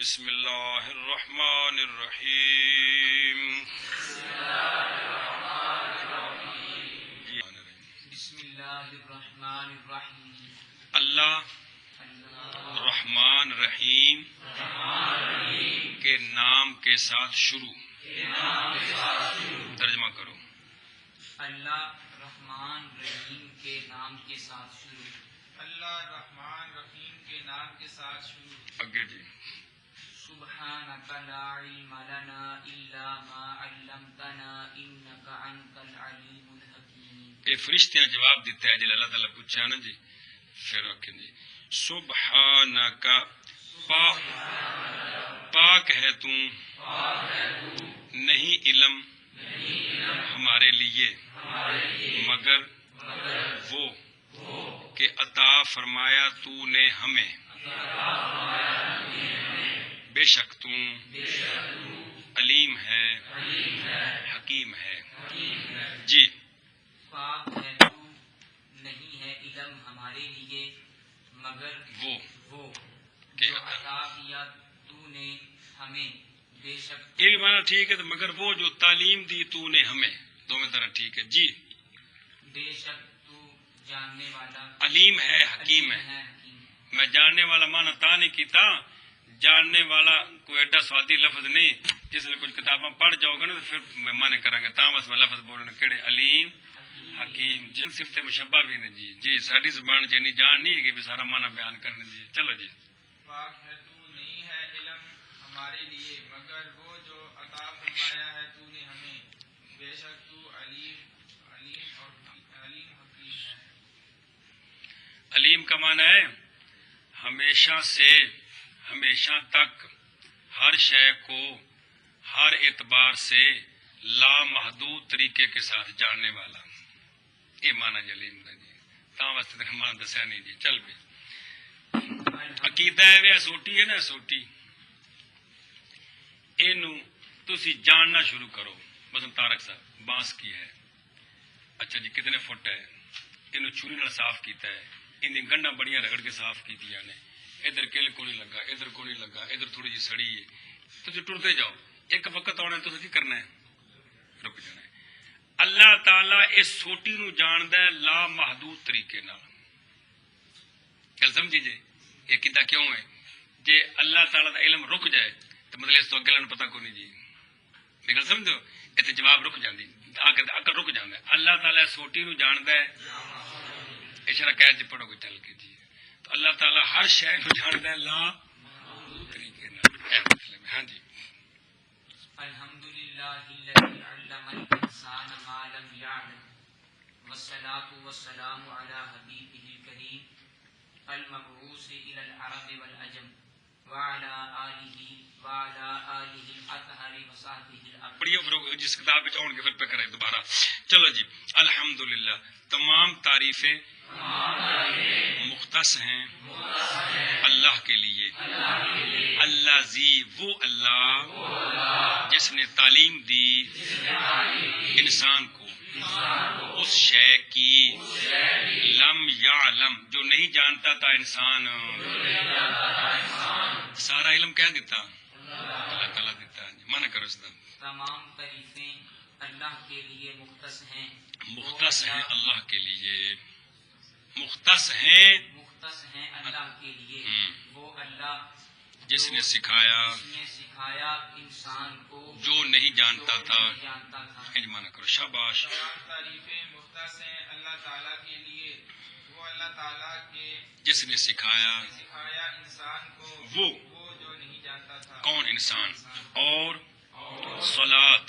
بسم اللہ الرحمن الرحیم بسم اللہ الرحمن الرحیم اللہ رحمان رحیم کے نام کے ساتھ شروع. ترجمہ کرو. اللہ رحمان رحیم کے نام کے ساتھ شروع. اللہ رحمان رحیم کے نام کے ساتھ شروع. آگے جی. سبحانک لا علم لنا الا ما علمتنا انک انت العلیم الحکیم. یہ فرشتے نے جواب دیتا ہے جی اللہ تعالیٰ پوچھا نا جی پھر رکھیں جی سبحانک پاک ہے تو نہیں علم ہمارے لیے مگر وہ کہ عطا فرمایا تو نے ہمیں بے شک تو علیم ہے حکیم ہے. جی پاک ہے تو نہیں ہے علم ہمارے لیے مگر وہ کہ جو عطا کیا تو نے ہمیں بے شک علم آنا ٹھیک ہے تو مگر وہ جو تعلیم دی تو نے ہمیں دونوں طرح ٹھیک ہے. جی بے شک تو جاننے والا علیم ہے حکیم ہے. حکیم. میں جاننے والا مانا تا نہیں کیتا جاننے والا کوئی ایڈا سوادی لفظ نہیں جس نے کچھ کتاباں پڑھ جاؤ گے نا تو پھر مانے کریں گے تا بس میں لفظ بولنے کہڑے علیم حکیم. جی صفت مشبہ بھی نے جی جی ساری زبان چ نہیں جان نہیں ہے کہ سارا مانا بیان کرنے دی. چلو جی. پاک ہے تو نہیں ہے علم ہمارے لیے مگر وہ جو عطا فرمایا ہے تو نے ہمیں بے شک تو علیم حکیم ہے. علیم کا معنی ہے ہمیشہ سے ہمیشہ تک ہر شے کو ہر اعتبار سے لامحدود طریقے کے ساتھ جاننے والا. یہ مانا جی علیم کا جی تا واسطے تک ہمارا دسیا نہیں جی. چل بھی عقیدہ ہے سوٹی ہے نا سوٹی تسی جاننا شروع کرو. مثلا تارک صاحب بانس کی ہے اچھا جی کتنے فٹ ہے یہ چھری نال صاف کیتا ہے ان گنڈا بڑیاں رگڑ کے صاف کی نے ادھر کل کو نہیں لگا ادھر کو نہیں لگا ادھر تھوڑی جی سڑی ہے تھی ٹرتے جاؤ ایک وقت آنا تو کی کرنا ہے رک جانا ہے. اللہ تعالی اس سوٹی نو جاندا ہے لا محدود طریقے نال. گل سمجھی جی یہ کیتا کیوں ہے جے اللہ تعالی دا علم رک جائے تو مطلب اس تو اگلے پتہ کو نہیں جی میری گل سمجھو اتنے جواب رک جاندی عقل رک جاندا ہے. اللہ تعالی سوٹی نو جاندا ہے اشارہ کہہ جی پڑھو گے چل کے جی تو اللہ تعالی ہر شے کو جاندا ہے لا طریقے نال. ہاں جی. الحمدللہ الذی علم الانسان ما لم یعلم والصلاة والسلام علی حبیبہ الکریم المبعوث الی العرب والعجم وعلی آلہ الاطہر وصحبہ الابرار. پڑھیے جس کتاب میں آؤ گے پھر پہ کریں دوبارہ. چلو جی. الحمدللہ تمام تعریفیں مختص ہیں اللہ کے لیے. اللہ زی وہ اللہ جس نے تعلیم دی انسان کو اس شے کی لم یعلم جو نہیں جانتا تھا انسان. سارا علم کہہ دیتا اللہ تعالیٰ دیتا ہے. مانا کرو اس کا تمام تعریفیں اللہ کے لیے مختص ہیں اللہ کے لیے مختص ہیں اللہ کے لیے. وہ اللہ جس نے سکھایا انسان کو جو نہیں جانتا تھا. مانا کرو شاباش. تعریفیں مختص ہیں اللہ تعالیٰ کے لیے وہ اللہ تعالیٰ کے جس نے سکھایا انسان کو وہ جو نہیں جانتا تھا. کون انسان. اور صلاۃ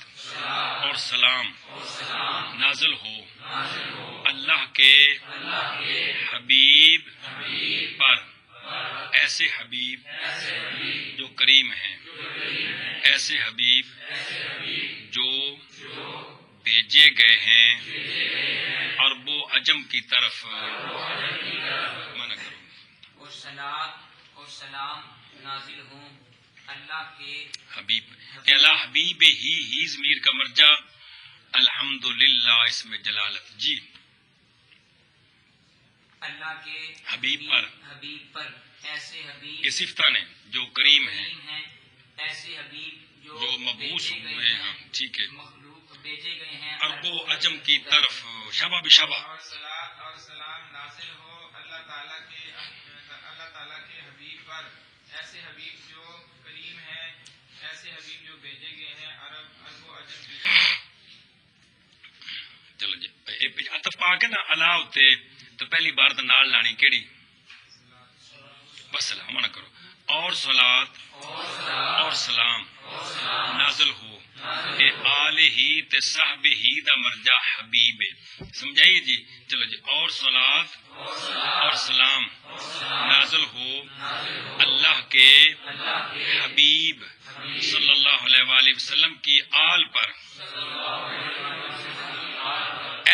اور سلام نازل ہو اللہ کے حبیب پر ایسے حبیب جو کریم ہیں ایسے حبیب جو بھیجے گئے ہیں عرب و عجم کی طرف. منع کرو. اور صلاۃ اور سلام نازل ہوں اللہ کے حبیب. اللہ حبیب ہی ضمیر کا مرجع الحمدللہ اس میں جلالت. جی اللہ کے حبیب پر ایسے حبیب یہ صفتاں نے جو کریم ہیں مبعوث ہوئے ہم، ٹھیک ہے، مخلوق بھیجے گئے ہیں عرب و عجم کی طرف، شبہ بشبہ. اور صلاۃ اور سلام نازل ہو اللہ تعالیٰ کے حبیب پر، ایسے حبیب جو کریم ہیں، ایسے حبیب جو بھیجے گئے ہیں عرب و عجم کی. چلو جی عطف پا کے نا اللہ ہوتے تو پہلی بار تو نال لانی کیڑی؟ بس سلام نہ کرو. اور صلات اور سلام نازل ہو اے آل ہی تے صحب ہی دا مرجع حبیب. سمجھائیے جی. چلو جی. اور صلات اور سلام نازل ہو اللہ کے حبیب صلی اللہ علیہ وآلہ وسلم کی آل پر،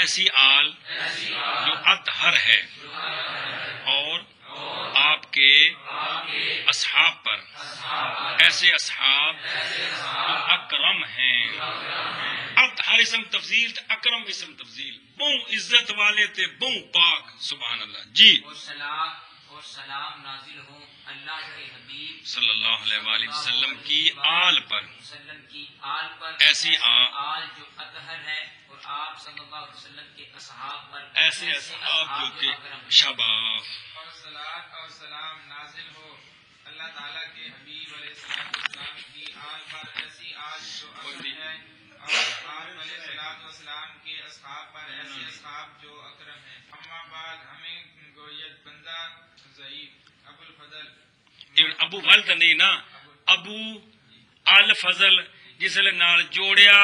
ایسی آل جو اطہر ہے، اور آپ کے اصحاب پر، ایسے اصحاب جو اکرم ہیں. اطہر اسم تفضیل، اکرم اسم تفضیل، بہو عزت والے تے بہو پاک. سبحان اللہ. جی. اور سلام نازل ہوں اللہ کے حبیب صلی اللہ علیہ وآلہ وسلم کی آل پر، وسلم کی آل پر، ایسی آل جو اطہر ہے، اور آپ صلی اللہ علیہ وسلم کے اصحاب پر، ایسے اصحاب جو کہ شباب. اور صلاۃ اور سلام نازل ہو اللہ تعالیٰ کے حبیب علیہ السلام کی آل پر، ایسی آل جو اکرم ہے، اور آپ علیہ السلام والسلام کے اصحاب پر، ایسے اصحاب جو اکرم ہیں. اما بعد، ہمیں گویت بندہ ضعیف ابو الفضل ابو فضل نہیں نا، ابو الفضل جس نے نال جوڑیا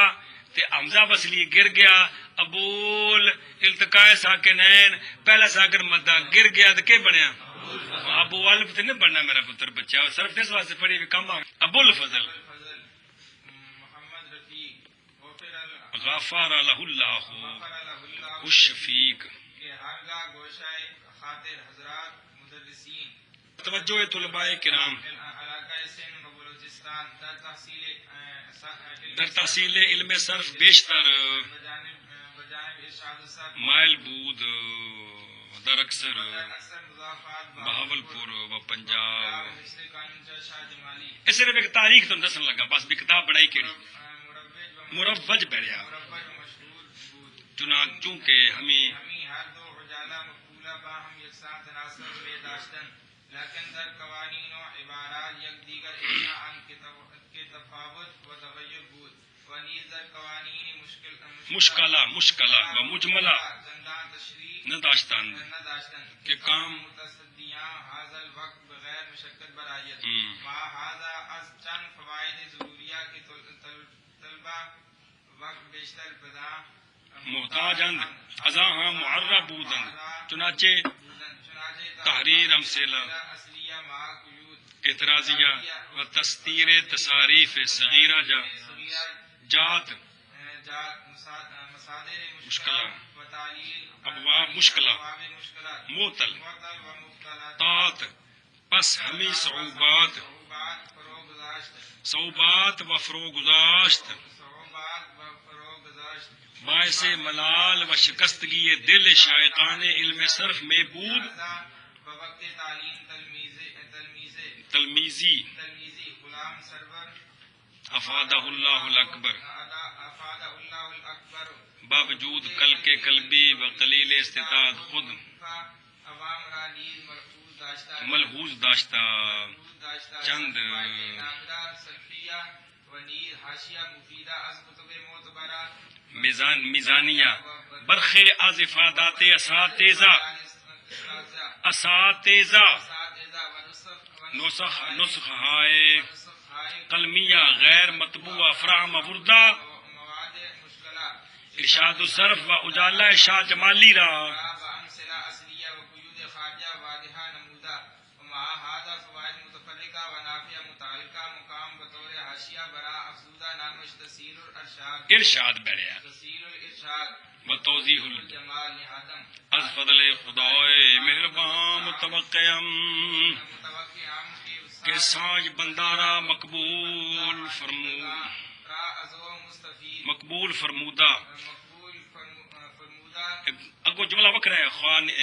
تے حمزہ وصلی گر گیا. ابول التقاء ساکنین، پہلا ساکن مدہ گر گیا تو کیا بنیا؟ ابو الف تو نہیں بننا میرا پتر بچہ. صرف اس واسطے پڑھی ہوئی کم. ابو الفضل محمد رفیق غفر لہ اللہ الشفیق. کے ہرگاہ گوشہ خاطر حضرات مدرسین توجہ طلباء کرام علاقہ سندھ و بلوچستان در تحصیل علم صرف بیشتر بجانب ارشاد الصاحب مائل بود در اکثر اکثر مضافات بہاول پور و پنجاب. مصری قانون شاہ جمالی اس صرف ایک تاریخ تم دسن لگا، بس بھی کتاب بڑھائی کیڑی مروج بیڑیا. مشہور بود چنانچہ کہ ہمیں ہر دو اجالا مقبولہ باہم یکساں تناسب میں داشتن، لیکن در قوانین و عبارات یک دیگر اشیاء کے تفاوت و تغیر بود، و نیز در قوانین مشکلہ و مجملہ زندان تشریح نہ داشتند نہ داشتن کہ کام متصدیاں حاضر وقت بغیر مشقت برآید. ما هذا از چند فوائد ضروریہ کے طلبہ وقت بیشتر بدا محتاجند ازاں معرب بودند. چنانچہ تحریر امثلہ اصلیہ ما قیود اعتراضیہ و تستیر تصاریف صغیرہ جات مصادر مشکلہ و تعلیل ابواب مشکلہ مشکلات معطل و مختلط طاعت. پس ہمیں صعوبات و فروگزاشت باعث ملال و شکستگی دل شائقان علم صرف میں بود بوقت تعلیم تلمیزی غلام سرور افادہ اللہ الاکبر افاد اللہ الاکبر باوجود کل کے قلبی و قلیل استطاعت خود عوام را نیز ملحوظ داشتہ چند سلفیہ و نیز حاشیہ مفیدہ از کتب معتبرہ میزانیہ برخے از افادات اساتذہ نسخ ہائے قلمیہ غیر مطبوعہ فراہم وردہ مواد مشکلہ ارشاد الصرف و اجالہ شاہ جمالی را امثلہ اصلیہ و قیود خارجہ واضحہ نمودہ ومع هذا فوائد متفرقہ و نافیہ متعلقہ مقام بطور حاشیہ برا افزودہ نامش تسہیل الارشاد ارشاد بیڑیا تسہیل الارشاد و توضیح جمال نہادم از فضل خدائے مہربان متوقعم متوقع ہم کہ ساج بندارا مقبول فرمودہ اگو جملہ وکرا ہے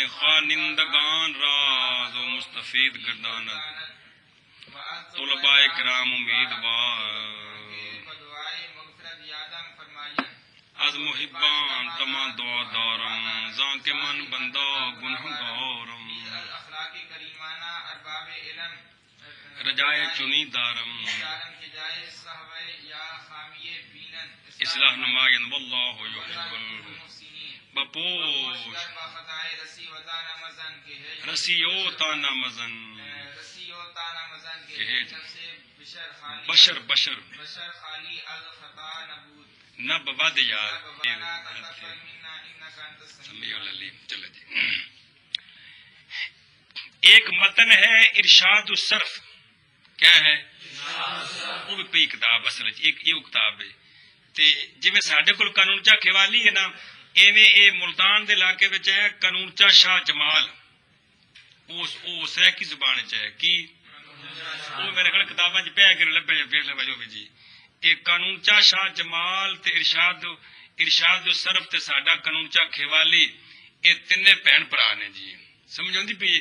خوانندگان راز و مستفید گرداند طلباء کرام امیدوار از محبان تمام دعا دارم زان کے من بندہ گنہگارم الاخلاق کریمانہ ارباب علم رجائے چنی دارم دارن کے جائے صحوہ یا خامی بینن اصلاح نمائن واللہ یحب المحسنین بپوش خطائے رسی و تانا مزن کے ہے رسیو تانا مزن رسی و تانا مزن کے کہ ہے ہے سے بشر خالی بشر بشر بشر خالی الخطا نبود نہ بباد یار ربنا تقبل منا انک انت السمیع سمیع العلیم. چلو جی ایک متن ہے ارشاد الصرف. کیا ہے وہ بھی پئی کتاب اصل ایک یہ کتاب ہے تے جویں ساڈے کول قانون چا کھوالی ہے نا ایویں اے ملتان دے علاقے وچ ہے قانون چا شاہ جمال او سرائکی زبان وچ ہے کی وہ میرے کول کتاباں وچ پیا کر لبے ویکھ لے جو بھی جی اے قانون چا شاہ جمال تے ارشاد الصرف تے ساڈا قانون چا کھوالی اے تینے بہن بھرا نے جی سمجھ آندی پئی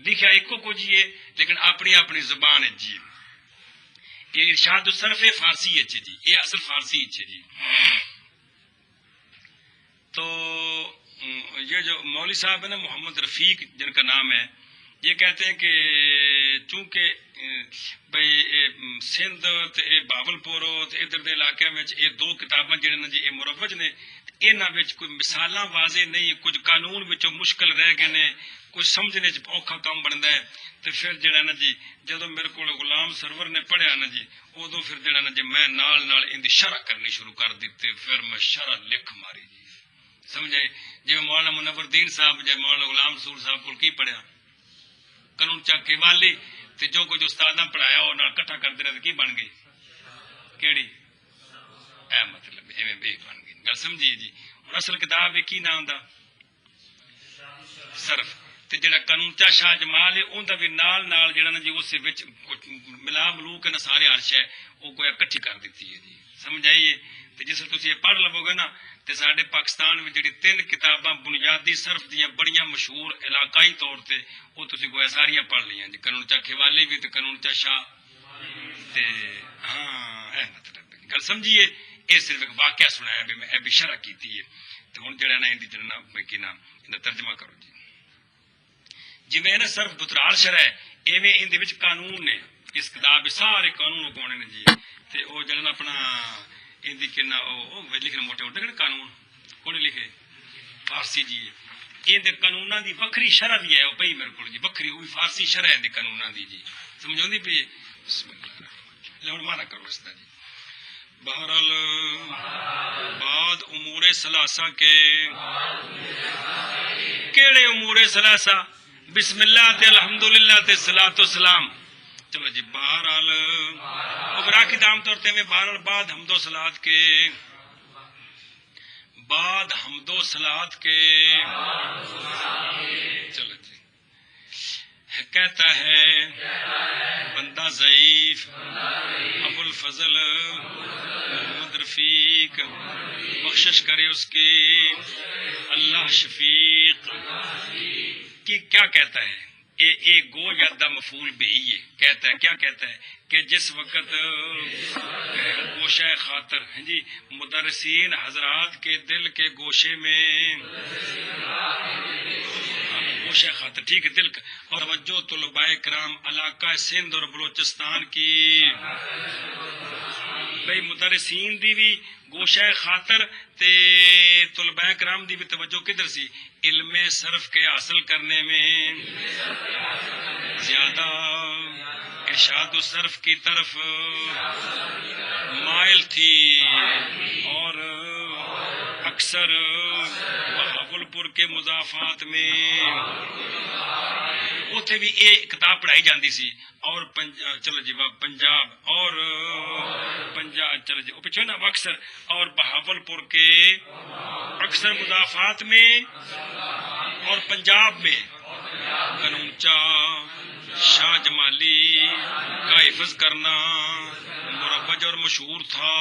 لکھا ایکو کو جی ہے لیکن اپنی اپنی زبان ہے جی. یہ ارشاد الصرف فارسی ہے جی یہ اصل فارسی ہے جی. تو یہ جو مولوی صاحب ہے نا محمد رفیق جن کا نام ہے یہ کہتے ہیں کہ چونکہ بھائی سندھ تے باولپور تے ادھر دے علاقے میں یہ دو کتاباں جڑے نا جی یہ مروج نے انہاں وچ کوئی مثالاں واضح نہیں کچھ قانون وچوں مشکل رہ گئے نے کچھ سمجھنے چ اوکھا کام بنتا ہے تو پھر جڑا نا جی جدو میرے کو غلام سرور نے پڑھیا نا جی ادو پھر جڑا نا جی میں نال ان دی شرح کرنی شروع کر دیتے پھر میں شرح لکھ ماری جی سمجھے جی مولانا منور الدین صاحب جی مولانا غلام رسول صاحب کو کی پڑھیا قانون چاکے والی تے جو کچھ استاداں پڑھایا وہ نال کٹھا کرتے رہتے کی بن گئی کیڑی اے مطلب ایویں بے بن گئی گل سمجھیے جی. اصل کتاب ہے کی نام دا صرف تے جڑا قانون چا شاہ جمال ہے اوندا بھی نال جڑا نا جی اس وچ ملا ملو کے نا سارے عرش ہے وہ کوئی اکٹھی کر دیتی ہے جی سمجھ آئیے. تے جس تسی یہ پڑھ لو گے نا تے ساڈے پاکستان وچ جڑی 3 کتاباں بنیادی صرف دیاں بڑیاں مشہور علاقائی طور تے وہ تسی گویا ساریاں پڑھ لیاں جی قانون چا کھوالی بھی تے قانون چا شاہ تے ہاں اے مطلب گل سمجھیے. یہ صرف ایک واقعہ سنایا بھی میں بھی شرح کیتی ہے تو ہن جڑا نا ان دی جڑا کی نام ان ترجمہ کرو جی جی نا صرف بترال شرح ہے ایویں ان دے وچ قانون نے اس کتاب سارے قانون کونے نے جی تے او جڑا اپنا ان دی کنا او لکھنے موٹے ہوتے نے قانون کونے لکھے فارسی جی ان دے قانوناں دی وکھری شرح بھی ہے او پئی میرے کول جی وکھری او فارسی شرح ہے دے قانوناں دی جی سمجھوندی پئی بسم اللہ لے ہن مانا کرو اس دا جی. بہرحال بعد امور ثلاثہ کے کیڑے امور ثلاثہ بسم اللہ تے الحمدللہ تے صلاۃ و سلام. چلو جی بہرحال ابراکی عام طور تے میں بہرحال بعد حمد و صلات کے بعد حمد و صلات کے چلو جی کہتا ہے بندہ ضعیف ابو الفضل محمد رفیق بخشش کرے اس کی اللہ شفیق کی کیا کہتا ہے اے گو یادہ مفعول بھی ہے کہتا ہے کیا کہتا ہے کہ جس وقت گوشہ خاطر جی مدرسین حضرات کے دل کے گوشے میں گوشہ خاطر ٹھیک ہے دل اور توجہ طلباء کرام علاقہ سندھ اور بلوچستان کی بھئی مدرسین دی بھی گوشہ خاطر تے طلباء کرام دی بھی توجہ کدھر سی علم صرف کے حاصل کرنے میں زیادہ ارشاد و صرف کی طرف مائل تھی اور اکثر بہاول پور کے مضافات میں اتنے بھی یہ کتاب پڑھائی جاتی سی اور چلو جی پنجاب اور پنجاب چلو جی پیچھے نا اکثر اور بہاول پور کے اکثر مضافات میں اور پنجاب میں قانونچا شاہ جمالی کا حفظ کرنا مروج اور مشہور تھا.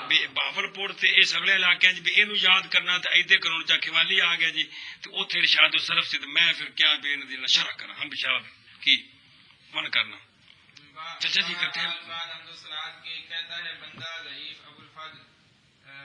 بہاول پور تے اے سگلے علاقے بھی اینو یاد کرنا تے ایدے قانون چا کھوالی آ گیا جی تے اوتھے ارشاد و صرف سے میں پھر کیا بے ان دی شرح کرنا ہم شاہ کی من کرنا چچا جی کرتے ہیں بعد حمد و صلات کے کہتا ہے بندہ ضعیف ابو الفضل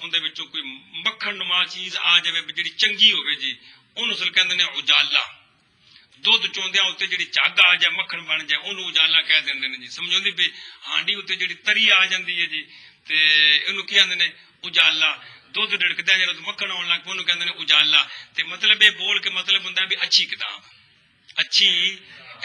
ਉਹਦੇ ਵਿੱਚੋਂ ਕੋਈ ਮੱਖਣ ਨੁਮਾ ਚੀਜ਼ ਆ ਜਾਵੇ ਜਿਹੜੀ ਚੰਗੀ ਹੋਵੇ ਜੀ, ਉਹਨੂੰ ਅਸਲ ਕਹਿੰਦੇ ਨੇ ਉਜਾਲਾ। ਦੁੱਧ ਚੋਂਦਿਆਂ ਉੱਤੇ ਜਿਹੜੀ ਝੱਗ ਆ ਜਾਏ ਮੱਖਣ ਬਣ ਜਾਏ ਉਹਨੂੰ ਉਜਾਲਾ ਕਹਿ ਦਿੰਦੇ ਨੇ ਜੀ। ਸਮਝਾਉਂਦੀ ਵੀ ਹਾਂਡੀ ਉੱਤੇ ਜਿਹੜੀ ਤਰੀ ਆ ਜਾਂਦੀ ਹੈ ਜੀ ਤੇ ਇਹਨੂੰ ਕੀ ਕਹਿੰਦੇ ਨੇ ਉਜਾਲਾ। ਦੁੱਧ ਢੜਕਦਾ ਜਦੋਂ ਮੱਖਣ ਆਉਣ ਲੱਗ ਪਏ ਉਹਨੂੰ ਕਹਿੰਦੇ ਨੇ ਉਜਾਲਾ। ਤੇ ਮਤਲਬ ਇਹ ਬੋਲ ਕੇ ਮਤਲਬ ਹੁੰਦਾ ਵੀ ਅੱਛੀ ਕਿਤਾਬ, ਅੱਛੀ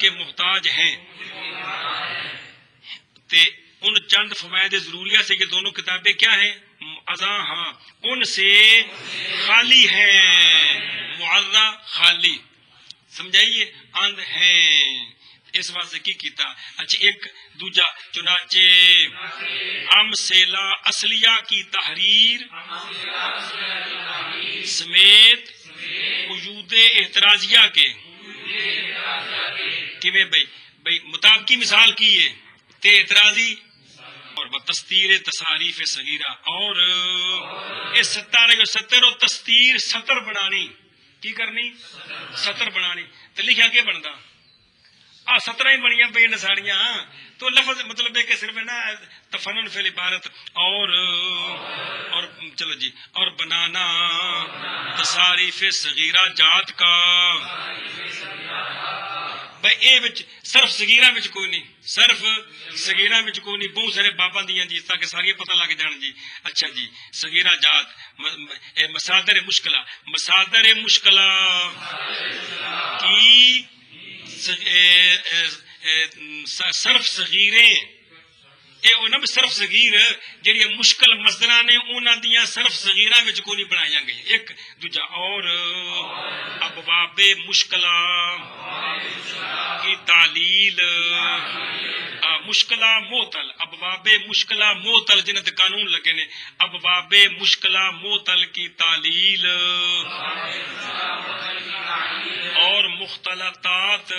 کے محتاج ہیں. تے ان چند فوائد ضروریہ سے یہ دونوں کتابیں کیا ہیں؟ ہاں ان سے خالی ہیں. معذہ خالی سمجھائیے اند ہیں. اس واسطے کی کیتا. اچھا ایک دوجا چنانچہ امثلہ اصلیہ کی تحریر سمیت وجود اعتراضیہ کے کیویں بھئی مطابقی مثال کی ہے تے اعتراضی اور بتستیر تصاریف صغیرہ اور اس ستر و تستیر سطر بنانی کی کرنی سطر بنانی. تو لکھا کیا بنتا سترہ ہی بنیا پہ نساڑیاں. تو لفظ مطلب ہے کہ صرف ہے نا تفنن فی العبارت اور چلو جی اور بنانا تصاریف صغیرہ جات کا بھائی اے وچ صرف صغیرہ وچ کوئی نہیں. صرف صغیرہ وچ کوئی نہیں. بہت سارے بابا دیاں جی تاکہ ساری پتہ لگ جان جی. اچھا جی صغیرہ جات مسادر مشکلہ کی صرف صغیرے اے صرف صغیر جڑی مشکل مصدراں نے انہاں دیاں صرف صغیراں وچ کوئی نہیں بنائیاں گئی. ایک دوجا اور ابواب مشکلہ کی تعلیل مشکلہ معطل ابواب مشکلہ معطل جنہاں تے قانون لگے نے ابواب مشکلہ معطل کی تعلیل اور مختلطات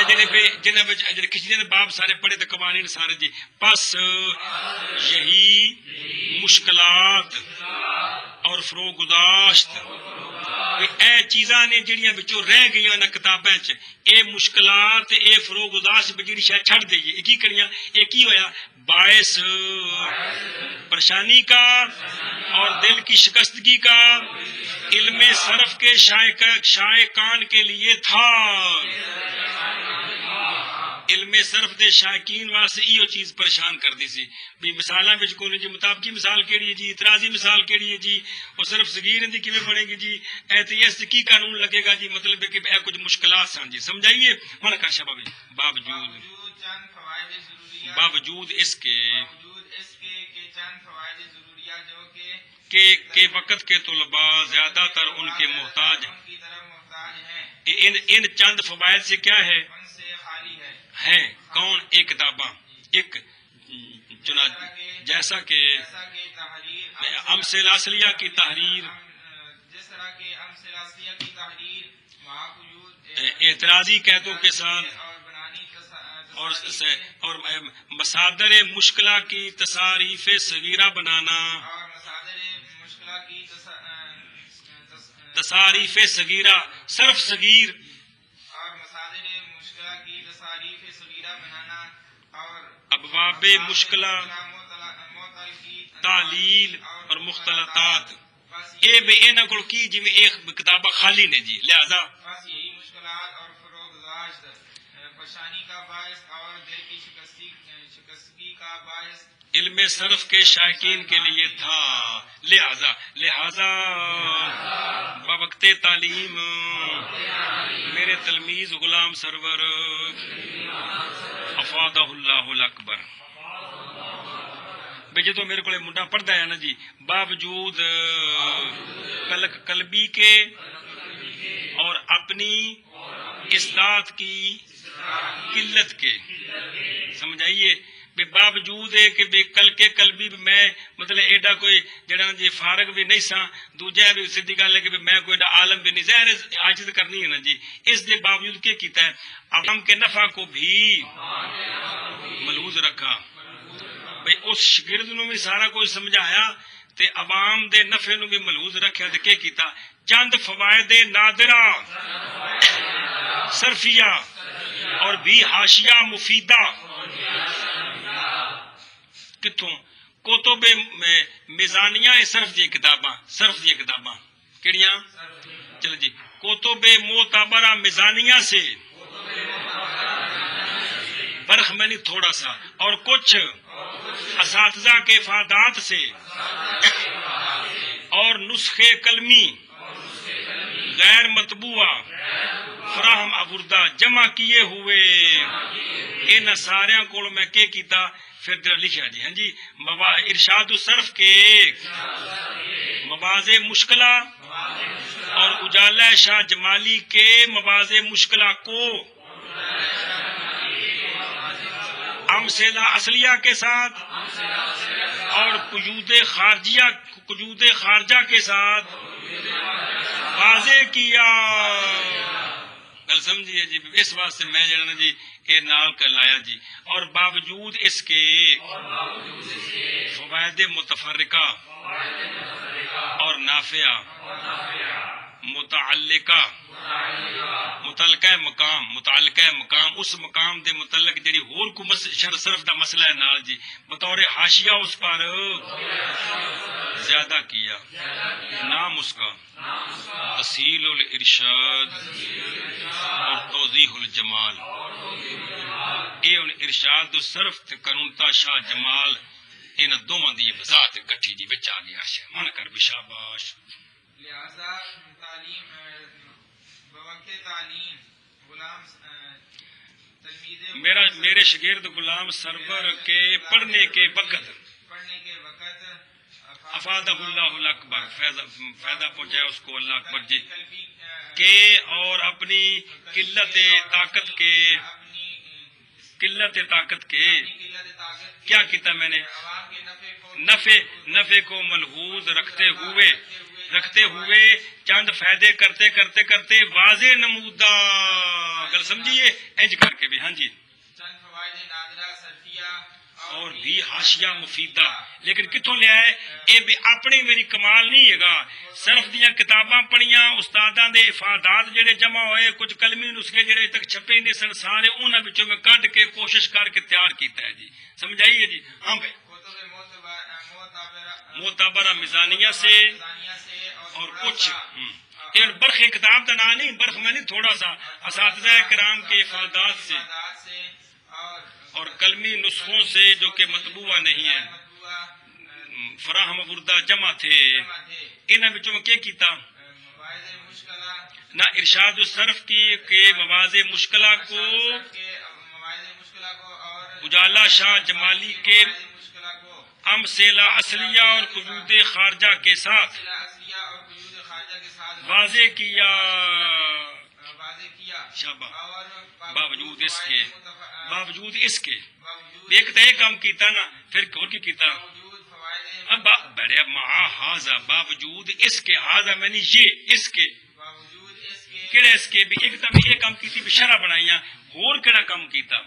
جنہیں کسی نے باب سارے پڑھے تو قوانین سارے جی. پس یہی مشکلات اور فروگداشت اے چیزاں نے جڑیاں بچوں رہ گئی ان کتاباں چ اے مشکلات اے فروگداشت جڑی شاید چھڑ دئیے یہ کی کریاں یہ کی ہویا باعث پریشانی کا اور دل کی شکستگی کا علم صرف کے شائقان کے لیے تھا. علم صرف دے شائقین واسطے ایو چیز پریشان کر دی سی بھی مثالاں وچ کوئی جی مطابقی مثال کیڑی ہے جی اعتراضی مثال کیڑی ہے جی اور صرف صغیر دی کیویں بنے گی جی ایتھے کی قانون لگے گا جی مطلب ہے کہ اے کچھ مشکلات سن جی سمجھائیے. ہن کا شباب باوجود اس کے چند فوائد ضروریہ جو کہ وقت کے طلباء زیادہ تر ان کے محتاج ہیں. ان چند فوائد سے کیا ہے ہیں کون ایک کتاباں ایک جیسا کہ امثلہ اصلیہ کی تحریر اعتراضی قیدوں کے ساتھ اور مصادر مشکلہ کی تصاریف صغیرہ بنانا تصاریف صغیرہ صرف صغیر ابواب مشکلہ تعلیل اور مختلطات اے بے اینا کل کی جی میں ایک کتابہ خالی نے جی لہذا یہی مشکلات اور فروگداشت پریشانی کا باعث اور دل کی شکستگی کا باعث علم صرف کے شائقین کے لیے تھا. لہذا بوقت تعلیم میرے تلمیذ غلام سرور افادہ اللہ الاکبر بھئی جدو میرے کو منڈا پڑھتا ہے نا جی باوجود قلبی کے اور اپنی اصلاحات کی قلت کے سمجھائیے باوجود ہے کہ بے کل کے قلبی میں مطلب ایڈا کوئی جڑا جی فارغ بھی نہیں سا دوجا بھی سیدھی گل ہے کہ میں کوئی عالم بھی نہیں ظاہر عاجز کرنی ہے نا جی. اس کے باوجود کیا کیتا ہے عوام کے نفع کو بھی ملحوظ رکھا بھئی اس شگرد نو بھی سارا کچھ سمجھایا تے عوام دے نفع نو بھی ملحوظ رکھا تے کیا کیتا چند فوائد نادرہ صرفیہ اور بھی حاشیہ مفیدہ کتوں کتب میزانیاں صرف دی کتاباں کیڑیاں چلو جی کتب معتبرہ میزانیہ سے برخ میں نہیں تھوڑا سا اور کچھ اساتذہ کے افادات سے اور نسخے قلمی غیر مطبوعہ فراہم آوردہ جمع کیے ہوئے ان ساریاں کو میں کے کیتا پھر لکھا جی ہاں جی ارشاد الصرف کے مواضع مشکلہ اور اجالہ شاہ جمالی کے مواضع مشکلہ کو امثلہ اصلیہ کے ساتھ اور قیود خارجہ کے ساتھ واضح کیا. گل سمجھیے جی اس واسطے میں جانا جی یہ نال کر لایا جی اور باوجود اس کے فوائد متفرقہ اور نافعہ متعلقہ مقام اس مقام دے متعلق جڑی ہور کو صرف دا مسئلہ ہے نال جی بطور حاشیہ اس پر زیادہ کیا. نام اس کا تسہیل الارشاد اور توضیح الجمال. یہ ارشاد الصرف تے قانونتا شاہ جمال ان دوواں دی وضاحت گٹھی جی وچ آ گیا ہے من کر بشاباش. لہذا تعلیم بوقت تعلیم غلام تلمید میرے شاگرد غلام سرور کے پڑھنے کے وقت افادہ اللہ اکبر فائدہ پہنچایا اس کو اللہ اکبر جی کہ اور اپنی قلت طاقت کے کیا کیتا میں نے نفع کو ملحوظ رکھتے ہوئے چند فائدے کرتے واضح نمودہ. گل سمجھیے انج کر کے بھی ہاں جی اور بھی حاشیہ مفیدہ. لیکن کتوں لیا ہے یہ بھی اپنی میری کمال نہیں ہے گا. صرف دیاں کتاباں پڑھیاں استاداں دے افادات جڑے جمع ہوئے کچھ کلمی نسخے جڑے تک چھپے نہیں سن سارے انہاں وچوں میں کڈ کے کوشش کر کے تیار کیتا ہے جی. سمجھائیے جی. ہاں بھائی معتبرہ میزانیہ سے اور کچھ برخ کتاب کا نام نہیں برخ میں نہیں تھوڑا سا اساتذہ کرام کے افادات سے اور کلمی نسخوں سے جو کہ مطبوعہ نہیں ہے فراہم آوردہ جمع تھے. انہاں وچوں میں کیتا نہ ارشاد الصرف کی کہ مواضع مشکلہ کو اجالہ شاہ جمالی کے امثلہ اصلیہ اور قیود خارجہ کے ساتھ واضح کیا. باوجود اس کے ایک تو ایک کام کیتا نا پھر اور کی کیتا اب بڑے مہا حاضہ باوجود اس کے حاضہ میں نے یہ اس کے کیڑا اس کے بھی ایک تو یہ کام کیتی بھی شرح بنائیاں اور کیڑا کام کیتا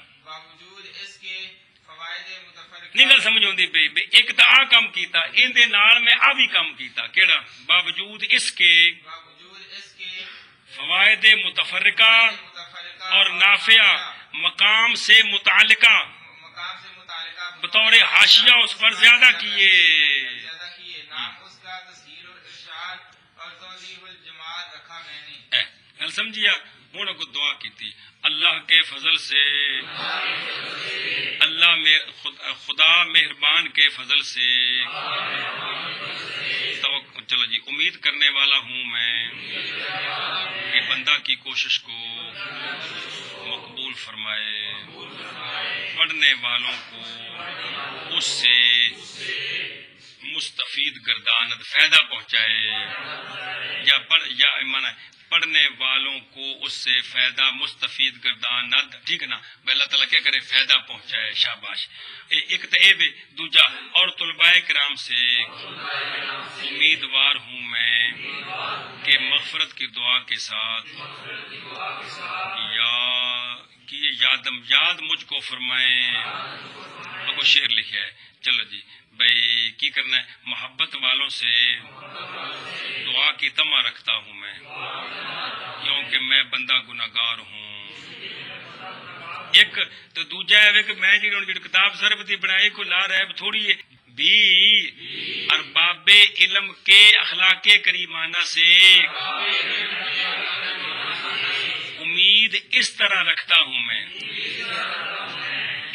نہیں گل سمجھ ہوندی پئی بھی ایک تو آ کام کیتا ان دے نال میں آ بھی کام کیتا کیڑا باوجود اس کے فوائد متفرقہ اور نافعہ مقام سے متعلقہ بطور حاشیہ اس پر زیادہ کیے. گل سمجھیا. ہوں کو دعا کی تھی اللہ کے فضل سے اللہ میں خدا مہربان کے فضل سے چلو جی امید کرنے والا ہوں میں کہ بندہ کی کوشش کو مقبول فرمائے پڑھنے والوں کو اس سے مستفید گرداند فائدہ پہنچائے یا پڑھنے والوں کو اس سے فائدہ مستفید گرداند. ٹھیک ہے نا. اللہ تعالیٰ کیا کرے فائدہ پہنچائے. شاباش. ایک تو اے بھی دوجا اور طلباء کرام سے امیدوار ہوں میں کہ مغفرت کی دعا کے ساتھ یاد مجھ کو فرمائیں. کو شعر لکھا ہے. چلو جی بھائی کی کرنا ہے محبت والوں سے دعا کی تمہ رکھتا ہوں میں کیونکہ میں بندہ گناہگار ہوں. ایک تو دوجا ہے کہ میں جی کتاب ضرب دی بنائی کو لا رہا ہے تھوڑی بھی ارباب علم کے اخلاق کریمانہ سے امید اس طرح رکھتا ہوں میں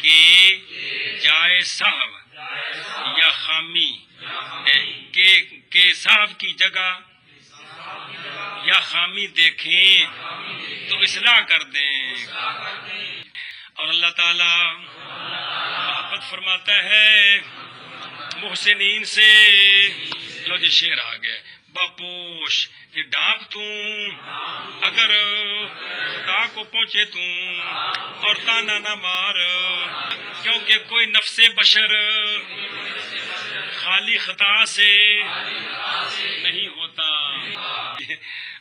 کہ جائے صاحب یا خامی کے صاحب کی جگہ یا خامی دیکھیں تو اصلاح کر دیں. اور اللہ تعالیٰ محبت فرماتا ہے محسنین سے. لو جی شعر آ گئے. باپوش یہ ڈانپ توں اگر خدا کو پہنچے توں اور تانا نہ مار, کیونکہ کوئی نفس بشر خالی خطا سے نہیں ہوتا.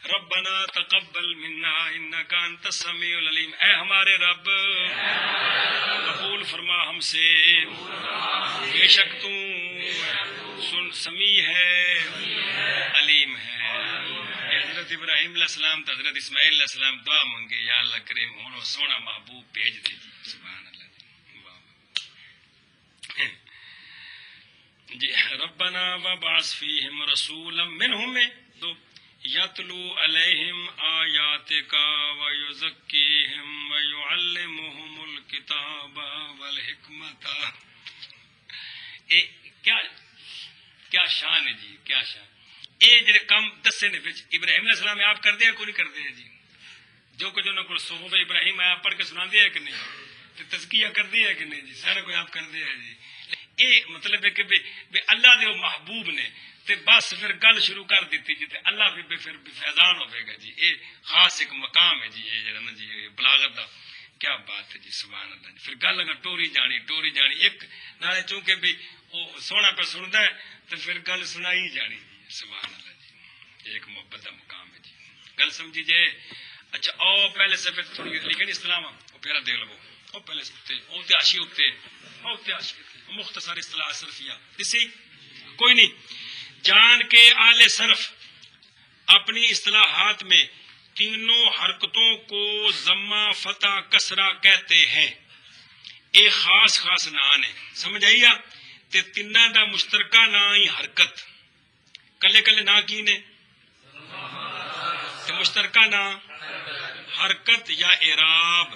ربنا تقبل منا انک انت السمیع العلیم. اے ہمارے رب قبول فرما ہم سے, بے شک تو سن سمیع ہے علیم ہے. حضرت ابراہیم علیہ السلام تو حضرت اسماعیل علیہ السلام دعا منگے, یا اللہ کریم ہوں سونا محبوب بھیج دے جی. سبحان اللہ جی. ربنا وبعث فیہم رسولا منہم یتلو علیہم آیاتک ویزکیہم ویعلمہم الکتاب والحکمت. کیا شان ہے جی, کیا شان. یہ جڑے کام دسے نے ابراہیم علیہ السلام آپ کر دیا کو نہیں کرتے ہیں جی. جو کچھ انہوں کو صحف ابراہیم آیا پڑھ کے سنا دیا ہے کہ نہیں, تزکیہ کر دیا ہے کہ نہیں جی, سارا کوئی آپ کر دیا ہے جی. یہ مطلب ہے کہ بے اللہ دے محبوب نے تے بس پھر گل شروع کر دیتی جی, تے اللہ بھی پھر فیضان ہوئے گا جی. یہ خاص ایک مقام ہے جی, یہ جڑا نا جی بلاغت دا. کیا بات ہے جی, سبحان اللہ جی. پھر گل اگر ٹوری جانی ایک نالے, چونکہ بھی وہ سونا پہ سنتا ہے تو پھر گل سنائی جانی جی. سبحان اللہ جی, ایک محبت کا مقام ہے جی. گل سمجھی جائے. اچھا او پہلے سے تھوڑی لکھنی اسلام وہ پہلا دیکھ لو, او پہلے سے مختصر اصطلاح صرفیہ اسی کوئی نہیں. جان کے آل صرف اپنی اصطلاحات میں تینوں حرکتوں کو ضمہ فتح کسرہ کہتے ہیں. ایک خاص خاص نام ہے, سمجھ آئی گا. تے تینوں دا مشترکہ نام ہی حرکت. کلے کلے نام کی نے تے مشترکہ نام حرکت یا اعراب.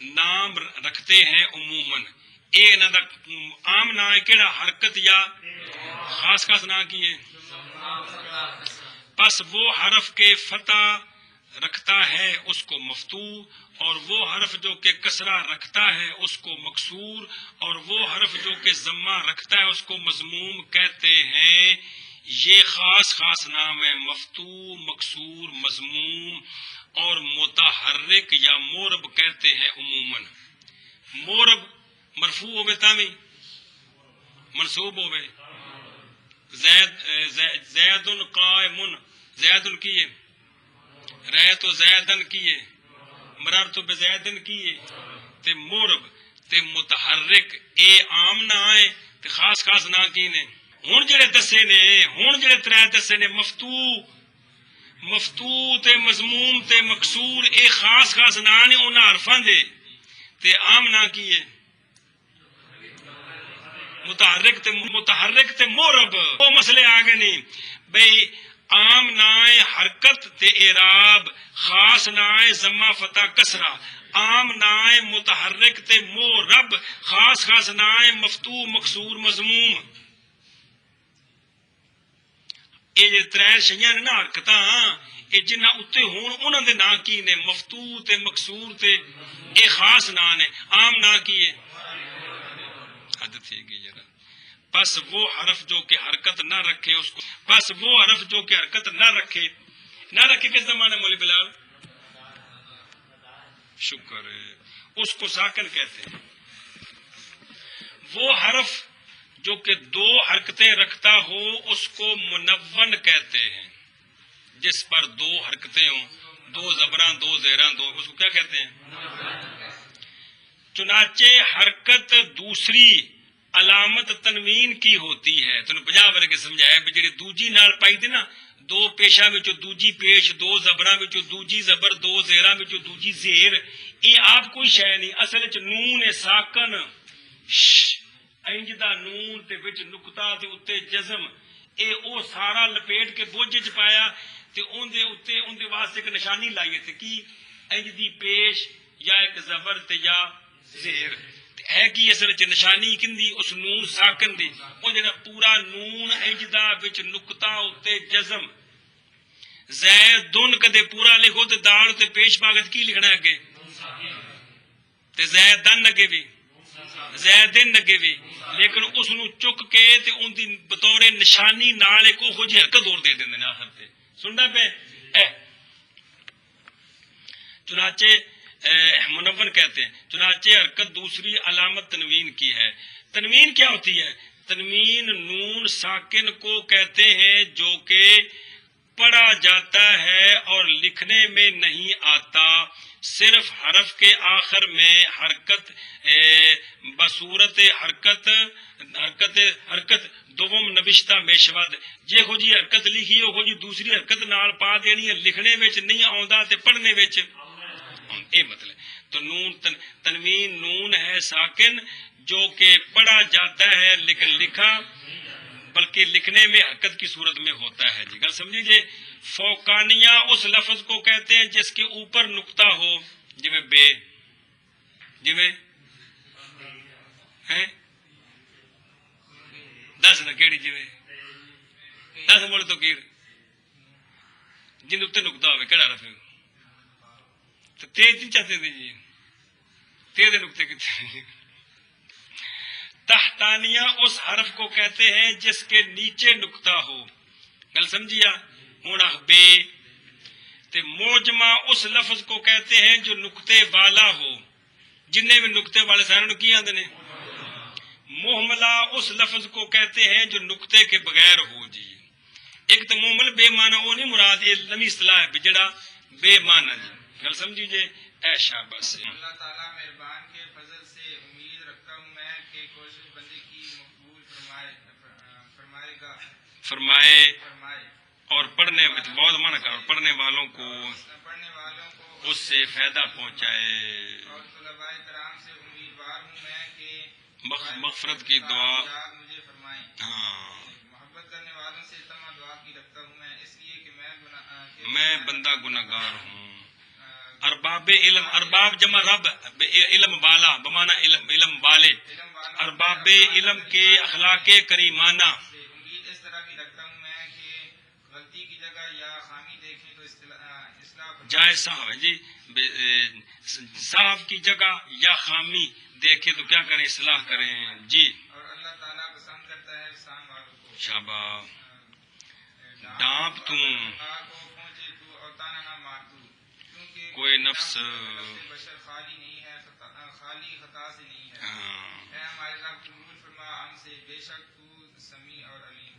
نام رکھتے ہیں عموماً. اے نہ دا عام نام ہے کیڑا, حرکت یا خاص خاص نام کی ہے. پس وہ حرف کے فتح رکھتا ہے اس کو مفتوح, اور وہ حرف جو کہ کسرہ رکھتا ہے اس کو مکسور, اور وہ حرف جو کہ ضمہ رکھتا ہے اس کو مضموم کہتے ہیں. یہ خاص خاص نام ہے مفتوح, مکسور, مضموم اور متحرک یا مورب کہتے ہیں عموماً. مورب مرفوع ہوئے تامی منصوب ہوئے. زید قائم, زید کیے, رأیت زیدن کیے, مررت بزیدن کیے. تے مورب تے متحرک اے عام نہ آئے تے خاص خاص نہ کی نے. ہن جڑے دسے نے, ہن جڑے ترے دسے نے مفتوح تے مضموم تے مکسور, اے خاص خاص نہ نے انہاں حرفاں دے. تے عام نہ کیے متحرک تے مورب. وہ مسئلے آ گئے نہیں بھئی. عام نائے حرکت تے اعراب, خاص نائے ضمہ فتح کسرہ. عام نائے متحرک تے مورب, خاص خاص نائے مفتوح مکسور مضموم. یہ جو ترے شیاں نے نا حرکتاں, یہ جنہ اتنے ہون انہوں دے نا کی نے, مفتوح تے مکسور تے اے خاص نا نے, عام نا کی ہے. حد تھی گئی جرا. پس وہ حرف جو کہ حرکت نہ رکھے اس کو, پس وہ حرف جو کہ حرکت نہ رکھے کس زمانے مولی بلال, شکر ہے, اس کو ساکن کہتے ہیں. وہ حرف جو کہ دو حرکتیں رکھتا ہو اس کو منون کہتے ہیں. جس پر دو حرکتیں ہوں, دو زبراں دو زیراں دو, اس کو کیا کہتے ہیں. چنانچہ حرکت دوسری علامت تنوین کی ہوتی ہے. تنوں 50 ورگے سمجھایا بھی جڑی دوجی نال پائی تے نا, دو پیشاں وچوں دوجی پیش, دو زبراں وچوں دوجی زبر, دو زیراں وچوں دوجی زیر. یہ آپ کوئی شے نہیں, اصل وچ نون ساکن انج دا نون تے وچ نقطہ تے اوتے جزم, اے او سارا لپیٹ کے بوجھ وچ پایا تے اون دے اوتے اون دے واسطے ایک نشانی لائی تے کی انج دی پیش یا ایک زبر تے یا زیر. ہے کی اصل چ نشانی کندی اس نون ساکن دی, او جڑا پورا نون انج دا وچ نقطہ اوتے جزم زیدن کدے پورا لکھو تے دال تے پیش باغت کی لکھنا ہے اگے تے زیدن اگے بھی زیدن اگے بھی، لیکن اس نو چک کے تے ان دی بطور نشانی نال ایک اوہو جی حرکت اور دے دیندے نے آخر تے سننا پہ چنانچہ منون کہتے ہیں چنانچہ حرکت دوسری علامت تنوین کی ہے۔ تنوین کیا ہوتی ہے؟ تنوین نون ساکن کو کہتے ہیں جو کہ پڑھا جاتا ہے اور لکھنے میں نہیں آتا، صرف حرف کے آخر میں حرکت بصورت حرکت دوم نوشتہ میشود جے ہو جی حرکت لکھی ہو جی دوسری حرکت نال پا دینی ہے، لکھنے وچ نہیں آوندا تے پڑھنے وچ اے مطلب تو نون تنوین نون ہے ساکن جو کہ پڑھا جاتا ہے لیکن لکھا بلکہ لکھنے میں حرکت کی صورت میں ہوتا ہے۔ جی گل سمجھیے۔ فوقانیہ اس لفظ کو کہتے ہیں جس کے اوپر نقطہ ہو، جی میں بے جی میں دس نہ کیڑی جی میں دس بولے تو کیر جن اتنے نقطہ ہوئے کہڑا رفع تو تیز نہیں چاہتے تھے جی تیز نقطے کتنے۔ تحتانیہ اس حرف کو کہتے ہیں جس کے نیچے نقطہ ہو، گل سمجھیا ہوں بے تے موجمہ اس لفظ کو کہتے ہیں جو نقطے والا ہو، جنہیں بھی نقطے والے سارے کی آندے نے۔ محملہ اس لفظ کو کہتے ہیں جو نقطے کے بغیر ہو۔ جی ایک تو محمل بے معنی وہ نہیں مراد، یہ لمی اصطلاح ہے جڑا بے معنی جی گل سمجھیے۔ اے شاباش اللہ تعالیٰ مہربان کے فضل سے امید رکھتا ہوں میں کہ کوشش بندی کی مقبول فرمائے گا فرمائے اور پڑھنے بہت منع کرو پڑھنے والوں کو اس سے فائدہ پہنچائے۔ اور طلباء کرام سے امیدوار ہوں میں کہ مغفرت کی دعا مجھے فرمائیں۔ محبت کرنے والوں سے تمام دعا کی رکھتا ہوں میں، اس لیے کہ میں بندہ گناہگار ہوں۔ ارباب علم، ارباب جمع رب، علم بالا بمانا علم والے، ارباب علم کے اخلاق کریمانہ۔ امید اس طرح کی رکھتا ہوں میں کہ غلطی کی جگہ یا خامی دیکھیں تو اصلاح جائز صاحب ہے جی، صاحب کی جگہ یا خامی دیکھیں تو کیا کریں، اصلاح کریں جی۔ اور اللہ تعالیٰ پسند کرتا ہے احسان والوں کو۔ شاباش ڈانپ تم کوئی نفس بشر خالی نہیں ہے، خالی خطا سے نہیں ہے۔ اے ہمارے رب قبول فرما ہم سے، بے شک تو سمیع اور علیم۔